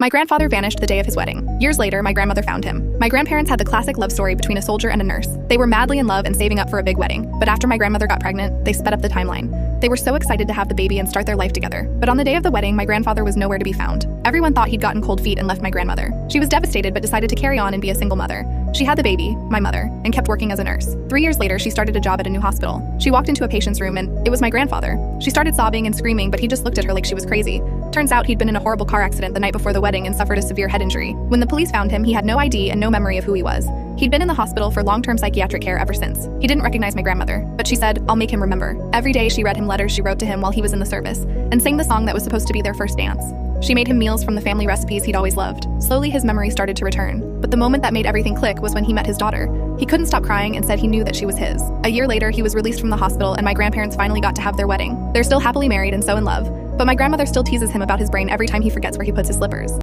My grandfather vanished the day of his wedding. Years later, my grandmother found him. My grandparents had the classic love story between a soldier and a nurse. They were madly in love and saving up for a big wedding, but after my grandmother got pregnant, they sped up the timeline. They were so excited to have the baby and start their life together. But on the day of the wedding, my grandfather was nowhere to be found. Everyone thought he'd gotten cold feet and left my grandmother. She was devastated but decided to carry on and be a single mother. She had the baby, my mother, and kept working as a nurse. 3 years later, she started a job at a new hospital. She walked into a patient's room and it was my grandfather. She started sobbing and screaming, but he just looked at her like she was crazy. Turns out he'd been in a horrible car accident the night before the wedding and suffered a severe head injury. When the police found him, he had no ID and no memory of who he was. He'd been in the hospital for long-term psychiatric care ever since. He didn't recognize my grandmother, but she said, "I'll make him remember." Every day she read him letters she wrote to him while he was in the service and sang the song that was supposed to be their first dance. She made him meals from the family recipes he'd always loved. Slowly his memory started to return, but the moment that made everything click was when he met his daughter. He couldn't stop crying and said he knew that she was his. A year later, he was released from the hospital and my grandparents finally got to have their wedding. They're still happily married and so in love, but my grandmother still teases him about his brain every time he forgets where he puts his slippers.